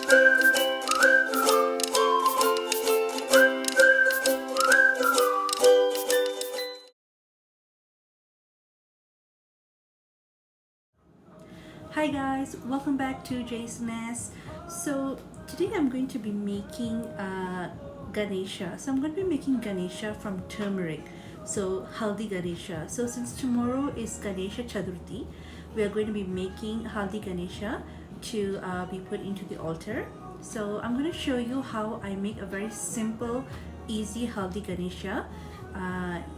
Hi guys, welcome back to Jason's. So today I'm going to be making Ganesha. So I'm going to be making Ganesha from turmeric. So Haldi Ganesha. So since tomorrow is Ganesha Chaturthi, we are going to be making Haldi Ganesha to be put into the altar. So I'm going to show you how I make a very simple, easy Haldi Ganesha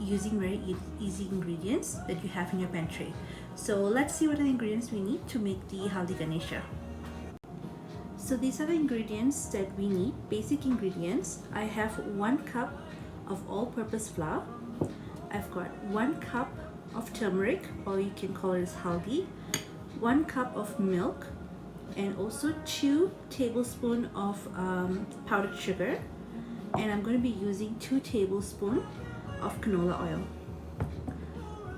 using very easy ingredients that you have in your pantry. So let's see what are the ingredients we need to make the Haldi Ganesha. So these are the ingredients that we need, basic ingredients. I have 1 cup of all-purpose flour. I've got 1 cup of turmeric, or you can call it as haldi, 1 cup of milk, and also 2 tablespoons of powdered sugar, and I'm going to be using 2 tablespoons of canola oil.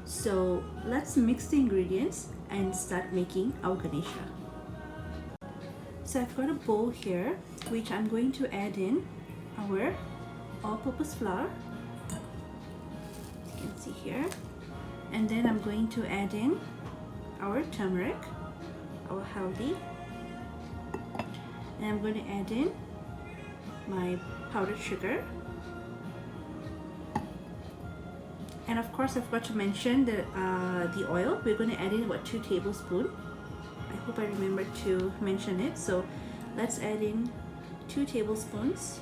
So let's mix the ingredients and start making our Ganesha. So I've got a bowl here which I'm going to add in our all-purpose flour, you can see here, and then I'm going to add in our turmeric, our haldi, and I'm going to add in my powdered sugar. And of course, I forgot to mention the oil. We're going to add in about 2 tablespoons. I hope I remember to mention it. So let's add in 2 tablespoons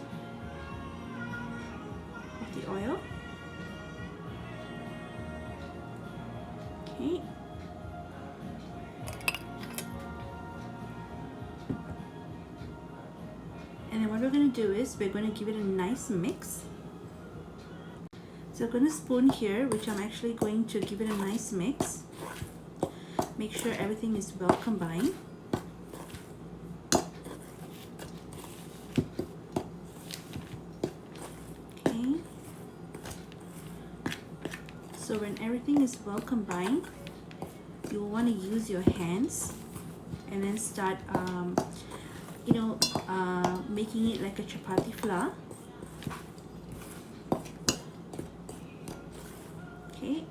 of the oil. Okay. And then what we're going to do is we're going to give it a nice mix. So I'm going to spoon here, which I'm actually going to give it a nice mix. Make sure everything is well combined. Okay. So when everything is well combined, you will want to use your hands and then start, making it like a chapati flour. Okay,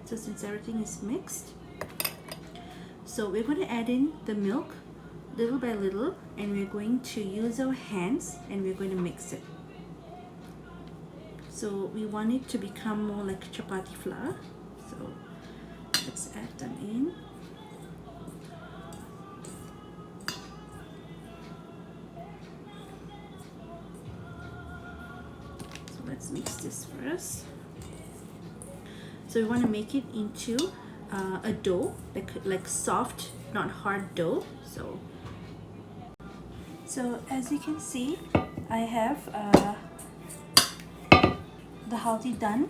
so since everything is mixed, so we're going to add in the milk little by little, and we're going to use our hands and we're going to mix it. So we want it to become more like chapati flour. So let's add them in. So let's mix this first. So we want to make it into a dough, like soft, not hard dough. So as you can see, I have the haldi done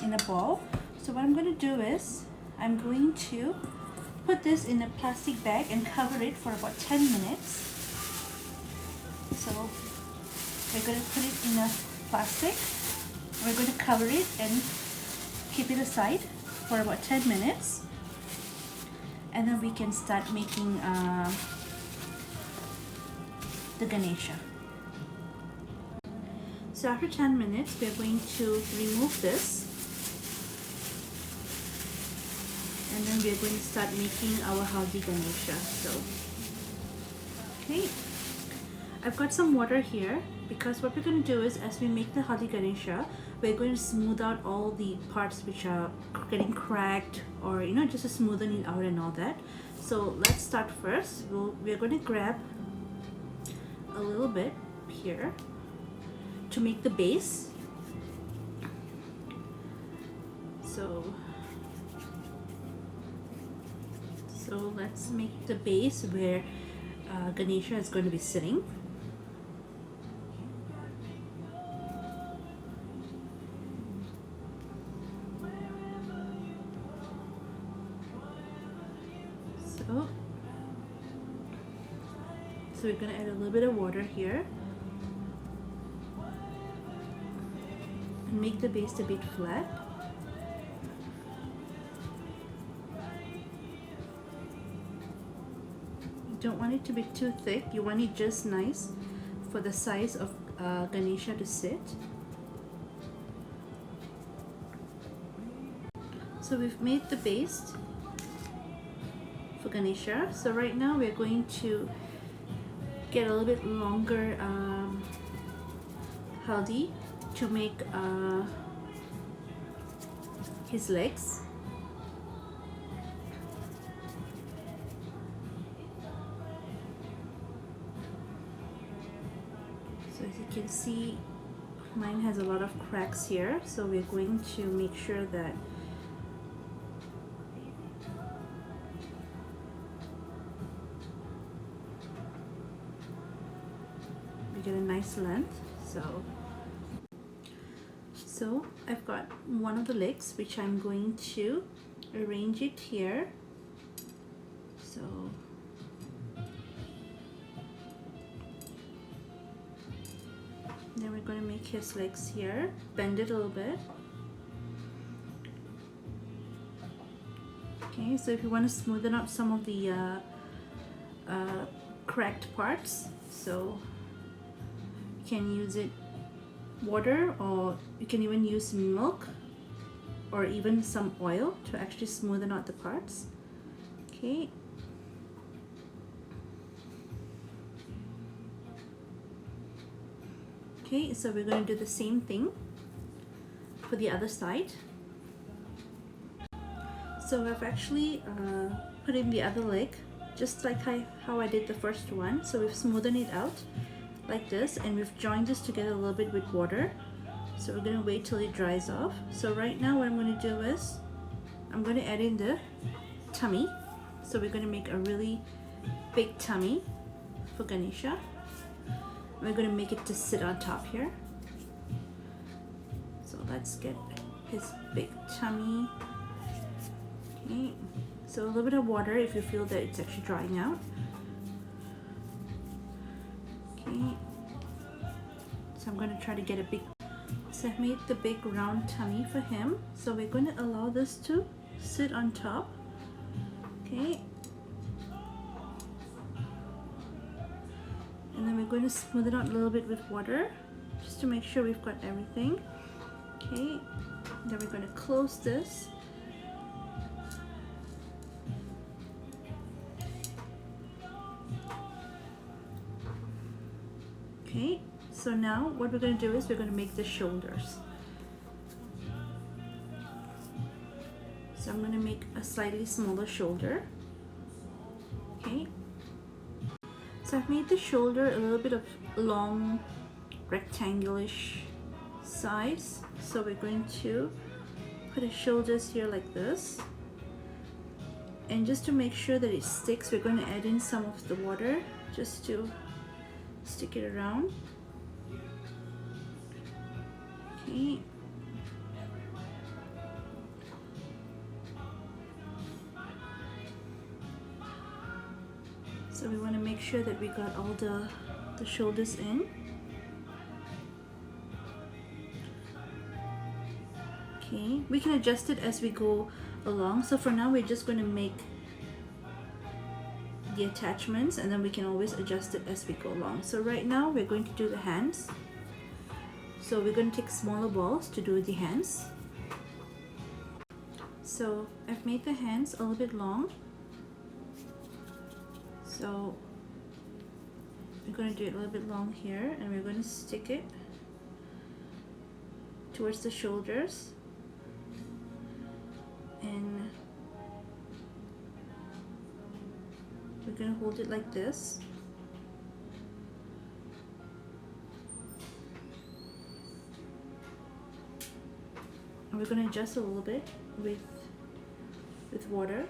in a bowl. So what I'm going to do is I'm going to put this in a plastic bag and cover it for about 10 minutes. So we're going to put it in a plastic. We're going to cover it and keep it aside for about 10 minutes, and then we can start making the Ganesha. So after 10 minutes, we're going to remove this, and then we're going to start making our Haldi Ganesha. So, okay, I've got some water here, because what we're going to do is, as we make the Haldi Ganesha, we're going to smooth out all the parts which are getting cracked, or just to smoothen it out and all that. So let's start first. We're going to grab a little bit here to make the base. So let's make the base where Ganesha is going to be sitting. So we're going to add a little bit of water here and make the base a bit flat. don't want it to be too thick. You want it just nice for the size of Ganesha to sit. So we've made the base for Ganesha. So right now we're going to get a little bit longer Haldi to make his legs. So as you can see, mine has a lot of cracks here, so we're going to make sure that we get a nice length. So I've got one of the legs which I'm going to arrange it here. So then we're going to make his legs here, bend it a little bit. Okay, so if you want to smoothen out some of the cracked parts, so you can use water, or you can even use milk or even some oil to actually smoothen out the parts. Okay. Okay, so we're going to do the same thing for the other side. So I've actually put in the other leg just like how I did the first one. So we've smoothened it out like this, and we've joined this together a little bit with water. So we're going to wait till it dries off. So right now what I'm going to do is I'm going to add in the tummy. So we're going to make a really big tummy for Ganesha. We're going to make it to sit on top here. So let's get his big tummy. Okay, so a little bit of water if you feel that it's actually drying out. Okay, so I'm going to try to get a big, so I've made the big round tummy for him. So we're going to allow this to sit on top. Okay, and then we're going to smooth it out a little bit with water just to make sure we've got everything. Okay, then we're going to close this. Okay, so now what we're going to do is we're going to make the shoulders. So I'm going to make a slightly smaller shoulder. Okay, so I've made the shoulder a little bit of long rectangular-ish size. So we're going to put his shoulders here like this. And just to make sure that it sticks, we're going to add in some of the water just to stick it around. Okay. So we want to make sure that we got all the shoulders in. Okay, we can adjust it as we go along. So for now we're just going to make the attachments, and then we can always adjust it as we go along. So right now we're going to do the hands. So we're going to take smaller balls to do the hands. So I've made the hands a little bit long. So we're going to do it a little bit long here, and we're going to stick it towards the shoulders. And we're going to hold it like this. And we're going to adjust a little bit with water.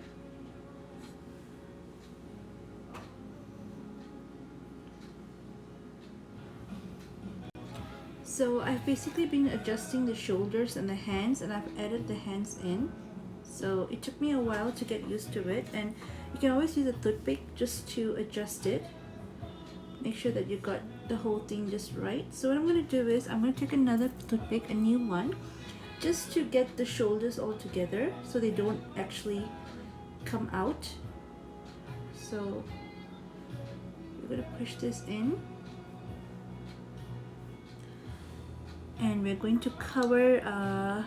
So I've basically been adjusting the shoulders and the hands, and I've added the hands in. So it took me a while to get used to it, and you can always use a toothpick just to adjust it. Make sure that you got the whole thing just right. So what I'm going to do is I'm going to take another toothpick, a new one, just to get the shoulders all together so they don't actually come out. So going to push this in, and we're going to cover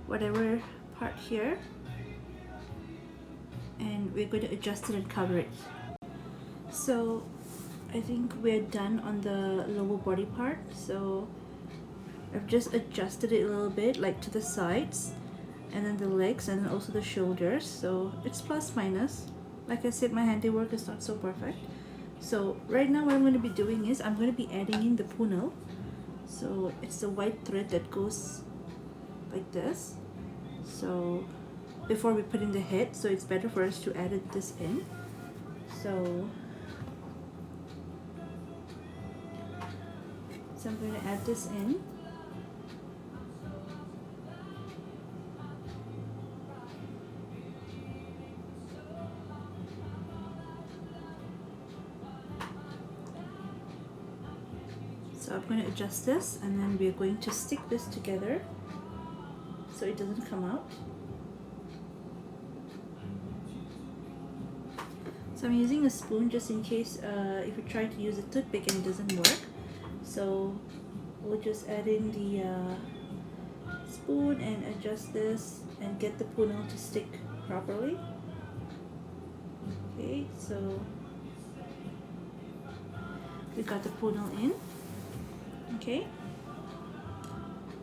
whatever part here, and we're going to adjust it and cover it. So I think we're done on the lower body part, so I've just adjusted it a little bit, like to the sides, and then the legs, and then also the shoulders. So it's plus minus. Like I said, my handiwork is not so perfect. So right now what I'm going to be doing is I'm going to be adding in the punal. So it's the white thread that goes like this. So before we put in the head, so it's better for us to add this in. So I'm going to add this in. So I'm going to adjust this, and then we're going to stick this together so it doesn't come out. So I'm using a spoon just in case if you try to use a toothpick and it doesn't work. So we'll just add in the spoon and adjust this and get the punal to stick properly. Okay, so we got the punal in. Okay,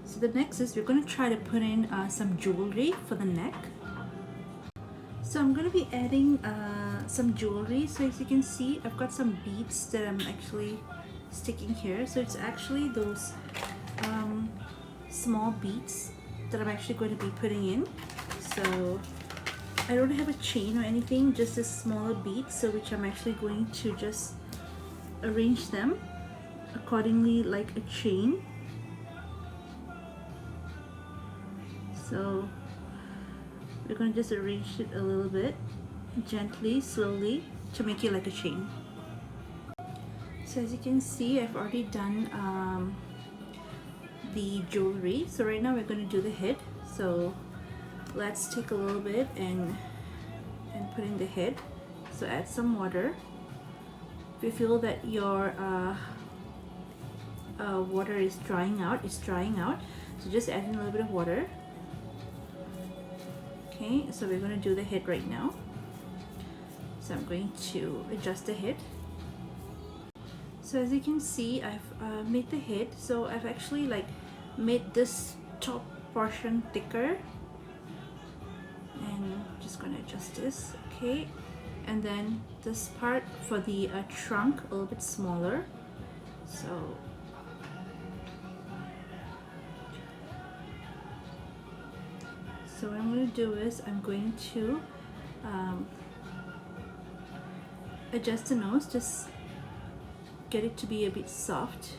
so the next is we're going to try to put in some jewelry for the neck. So I'm going to be adding some jewelry. So as you can see, I've got some beads that I'm actually sticking here. So it's actually those small beads that I'm actually going to be putting in. So I don't have a chain or anything, just a smaller bead, so which I'm actually going to just arrange them accordingly like a chain. So we're going to just arrange it a little bit, gently, slowly, to make it like a chain. So as you can see, I've already done the jewelry. So right now we're going to do the head. So let's take a little bit and put in the head. So add some water. If you feel that your water is drying out, so just add in a little bit of water. Okay, so we're going to do the head right now. So I'm going to adjust the head. So as you can see, I've made the head. So I've actually like made this top portion thicker, and I'm just going to adjust this. Okay, and then this part for the trunk a little bit smaller. So what I'm going to do is I'm going to adjust the nose, just get it to be a bit soft.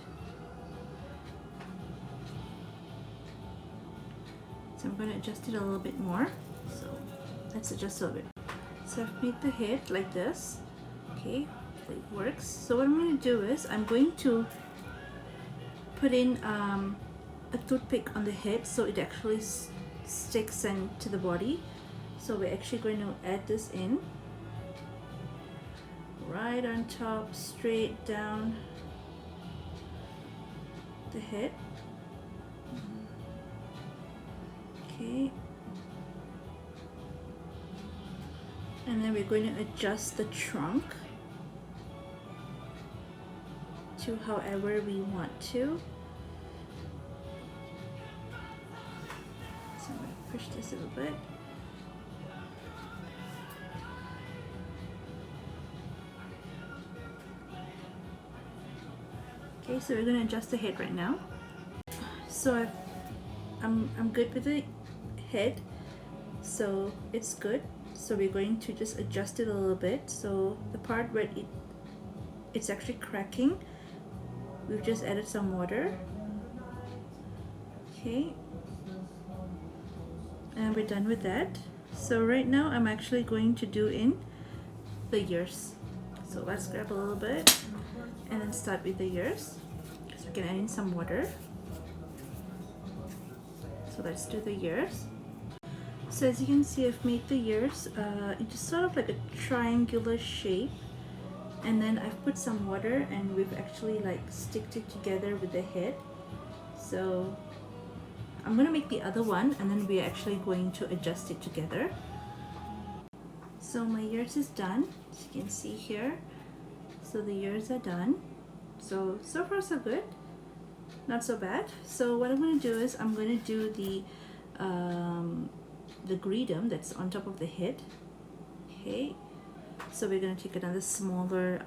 So I'm going to adjust it a little bit more. So let's adjust a little bit. So I've made the head like this. Okay, it works. So what I'm going to do is I'm going to put in a toothpick on the head so it actually sticks into the body. So we're actually going to add this in right on top, straight down the head. Okay, and then we're going to adjust the trunk to however we want to. So I'm going to push this a little bit. Okay, so we're going to adjust the head right now. So I'm good with the head, so it's good. So we're going to just adjust it a little bit. So the part where it's actually cracking, we've just added some water. Okay, and we're done with that. So right now I'm actually going to do in the ears. So let's grab a little bit and then start with the ears. So we can add in some water. So let's do the ears. So as you can see, I've made the ears into sort of like a triangular shape And then I've put some water and we've actually like sticked it together with the head. So I'm gonna make the other one and then we're actually going to adjust it together. So my ears is done, as you can see here. So the ears are done. So far so good, not so bad. So what I'm gonna do is I'm gonna do the gredum that's on top of the head. Okay, so we're gonna take another smaller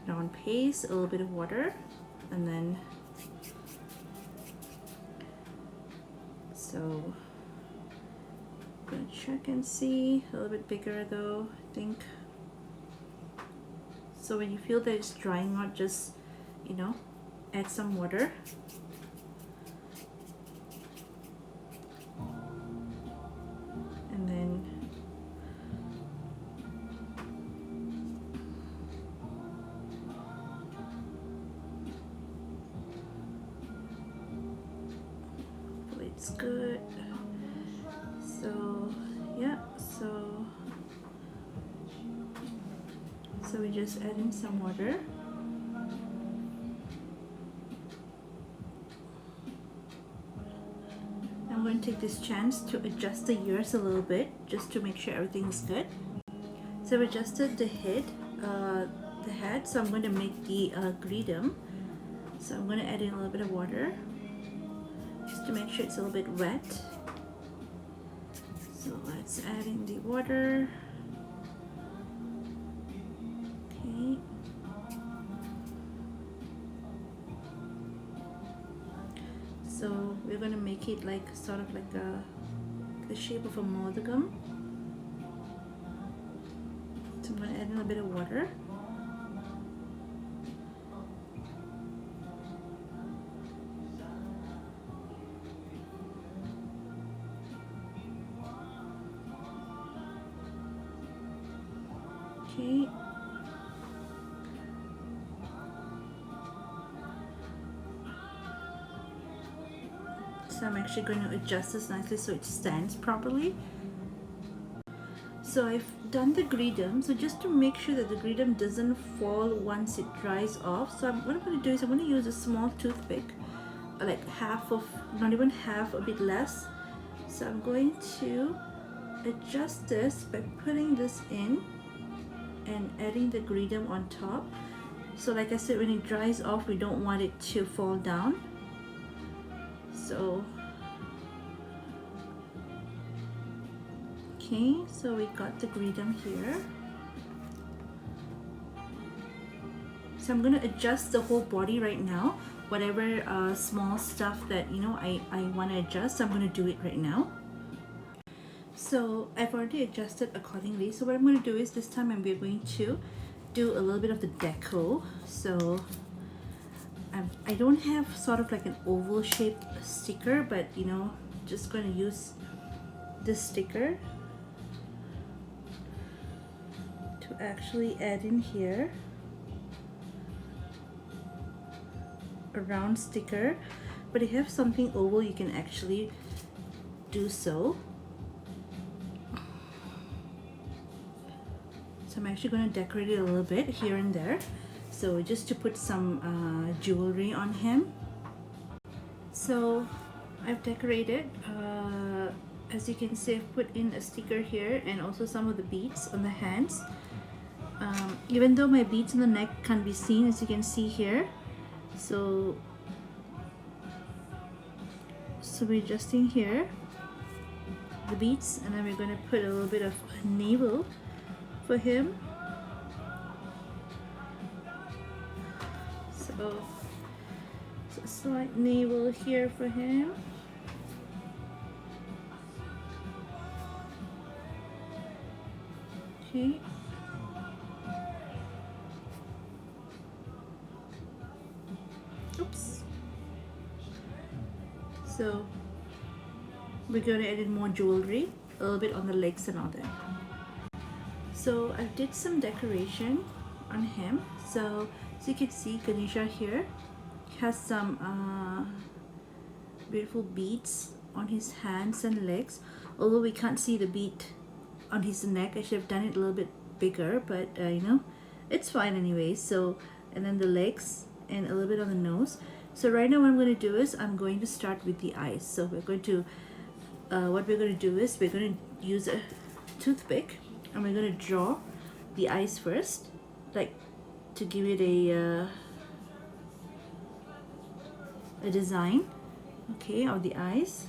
round paste, a little bit of water, and then so I'm gonna check and see, a little bit bigger though, I think. So when you feel that it's drying out, just, you know, add some water. And then hopefully it's good. So yeah, so we just add in some water. I'm going to take this chance to adjust the ears a little bit just to make sure everything is good. So I've adjusted the head, so I'm going to make the gredum. So I'm going to add in a little bit of water just to make sure it's a little bit wet. So let's add in the water. Okay. So we're going to make it like sort of like the shape of a modicum. So I'm going to add in a bit of water. Okay. So I'm actually going to adjust this nicely so it stands properly. So I've done the gredum, so just to make sure that the gredum doesn't fall once it dries off, so what I'm going to do is I'm going to use a small toothpick, like half of, not even half, a bit less. So I'm going to adjust this by putting this in and adding the gredum on top. So like I said, when it dries off, we don't want it to fall down. So okay, so we got the gredum here. So I'm going to adjust the whole body right now. Whatever small stuff that, you know, I want to adjust, I'm going to do it right now. So I've already adjusted accordingly. So what I'm going to do is this time we're going to do a little bit of the deco. So I don't have sort of like an oval shaped sticker, but you know, just going to use this sticker to actually add in here. A round sticker, but if you have something oval, you can actually do so. So I'm actually going to decorate it a little bit here and there, so just to put some jewelry on him. So I've decorated, as you can see, I've put in a sticker here and also some of the beads on the hands. Even though my beads on the neck can't be seen, as you can see here, so we're adjusting here the beads, and then we're going to put a little bit of navel for him. So a slight navel here for him. Okay. Oops. So we're going to add in more jewelry, a little bit on the legs and all that. So I did some decoration on him. So as you can see, Ganesha here has some beautiful beads on his hands and legs. Although we can't see the bead on his neck, I should have done it a little bit bigger, but you know, it's fine anyway. So, and then the legs and a little bit on the nose. So right now what I'm going to do is I'm going to start with the eyes. So we're going to what we're going to do is we're going to use a toothpick and we're going to draw the eyes first, like to give it a design, okay, of the eyes.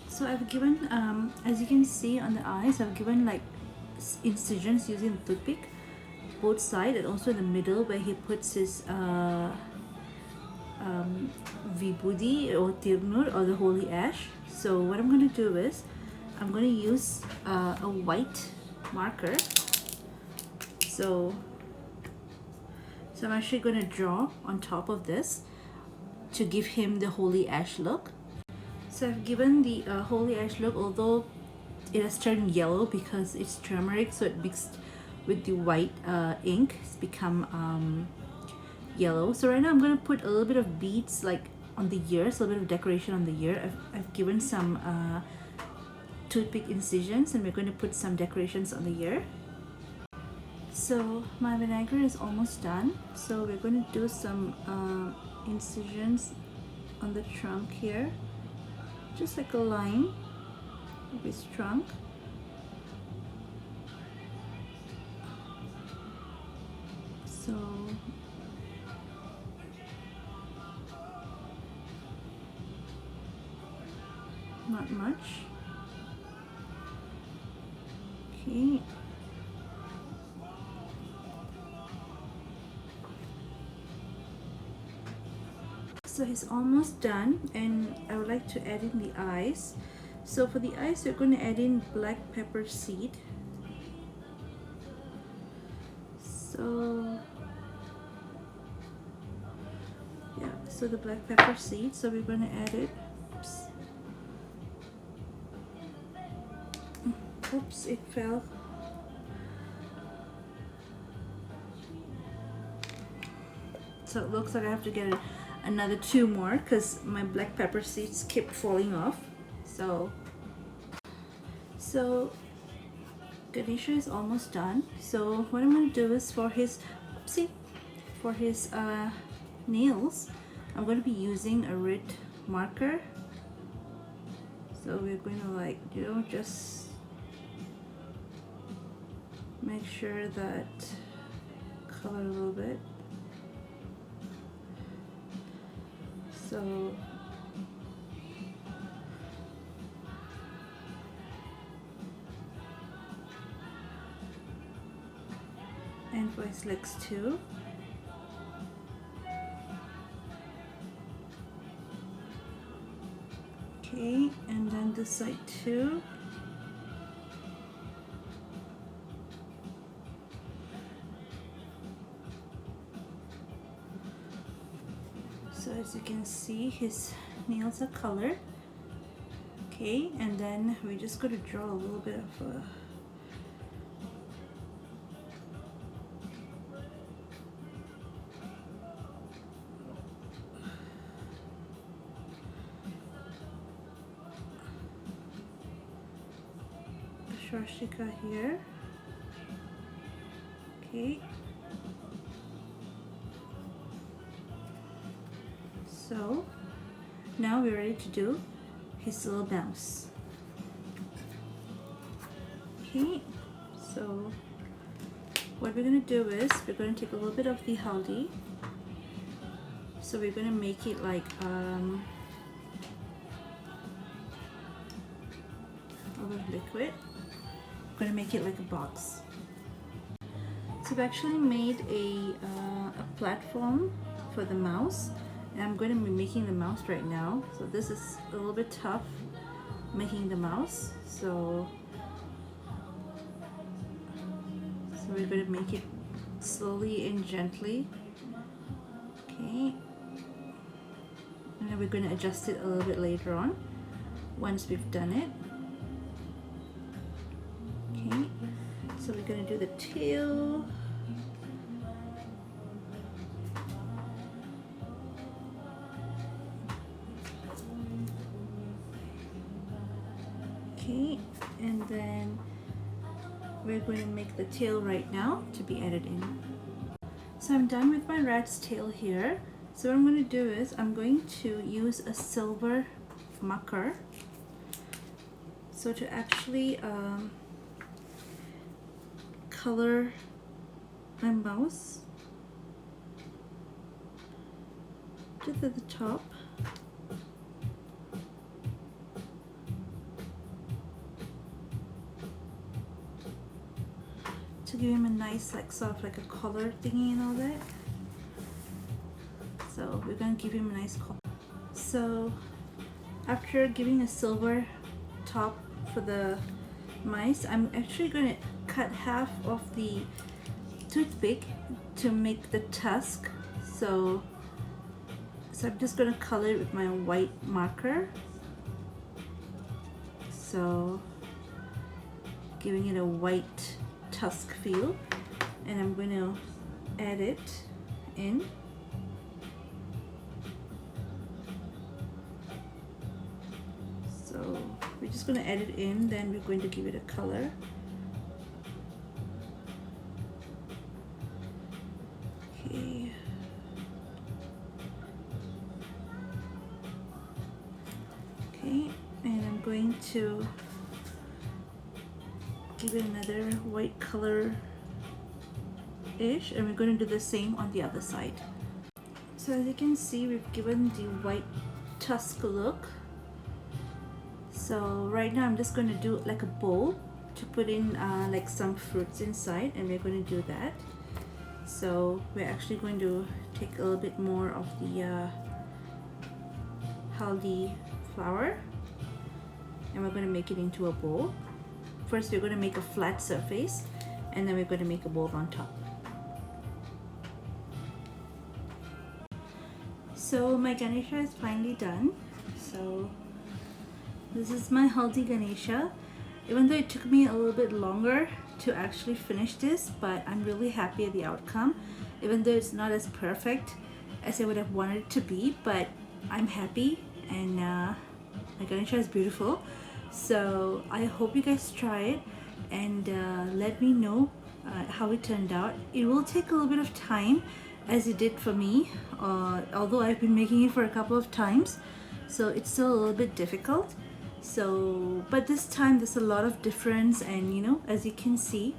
So I've given, as you can see on the eyes, I've given like incisions using the toothpick, both sides and also in the middle where he puts his vibhuti or tirnur or the holy ash. So what I'm going to do is I'm going to use a white marker. So I'm actually going to draw on top of this to give him the holy ash look. So I've given the holy ash look, although it has turned yellow because it's turmeric, so it mixed with the white ink, it's become yellow. So right now I'm going to put a little bit of beads like on the ears, a little bit of decoration on the ear. I've given some toothpick incisions and we're going to put some decorations on the ear. So my vinaigrette is almost done, so we're going to do some incisions on the trunk here, just like a line of his trunk. So not much. Okay. So he's almost done, and I would like to add in the eyes. So for the eyes, we're going to add in black pepper seed. So yeah, so the black pepper seed, so we're going to add it. Oops, it fell. So it looks like I have to get another 2 more because my black pepper seeds keep falling off. So Ganesha is almost done. So what I'm going to do is for his nails, I'm going to be using a red marker. So we're going to, like, you know, just make sure that color a little bit. So and for his legs too. Okay, and then this side too. So as you can see, his nails are colored. Okay, and then we're just going to draw a little bit of a swastika here. Okay. So now we're ready to do his little mouse. Okay, so what we're going to do is we're going to take a little bit of the haldi. So we're going to make it like a little liquid. We're going to make it like a box. So I've actually made a platform for the mouse, and I'm going to be making the mouse right now. So this is a little bit tough making the mouse, so we're going to make it slowly and gently. Okay, and then we're going to adjust it a little bit later on once we've done it. Okay, so we're going to do the tail. we're going to make the tail right now to be added in. So I'm done with my rat's tail here. So what I'm going to do is I'm going to use a silver marker so to actually color my mouse just at the top. To give him a nice, like, sort of like a collar thingy and all that. So we're going to give him a nice color. So after giving a silver top for the mice, I'm actually going to cut half of the toothpick to make the tusk. So I'm just going to color it with my white marker. So giving it a white tusk feel, and I'm going to add it in. So we're just going to add it in, then we're going to give it a color. Okay. Okay, and I'm going to give it another white color-ish, and we're going to do the same on the other side. So as you can see, we've given the white tusk look. So right now I'm just going to do like a bowl to put in like some fruits inside, and we're going to do that. So we're actually going to take a little bit more of the Haldi flour, and we're going to make it into a bowl. First we're going to make a flat surface, and then we're going to make a bowl on top. So my Ganesha is finally done. So this is my Haldi Ganesha. Even though it took me a little bit longer to actually finish this, but I'm really happy at the outcome. Even though it's not as perfect as I would have wanted it to be, but I'm happy, and my Ganesha is beautiful. So I hope you guys try it, and let me know how it turned out. It will take a little bit of time, as it did for me, although I've been making it for a couple of times, so it's still a little bit difficult. So but this time there's a lot of difference, and you know, as you can see,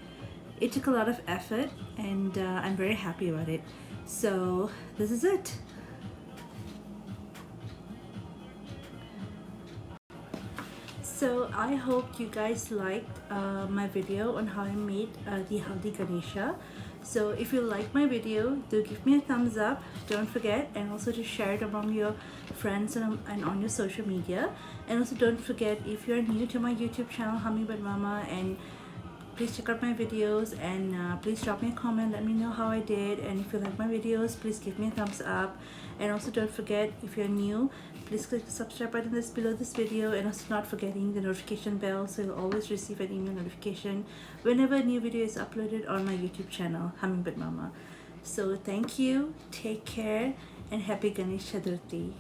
it took a lot of effort, and I'm very happy about it. So this is it. So I hope you guys liked my video on how I made the Haldi Ganesha. So if you like my video, do give me a thumbs up. Don't forget, and also to share it among your friends and on your social media. And also don't forget, if you're new to my YouTube channel, Hummingbird Mama, and please check out my videos, and please drop me a comment, let me know how I did. And if you like my videos, please give me a thumbs up. And also don't forget, if you're new, please click the subscribe button that's below this video, and also not forgetting the notification bell, so you'll always receive an email notification whenever a new video is uploaded on my YouTube channel, Hummingbird Mama. So thank you, take care, and happy Ganesh Chaturthi.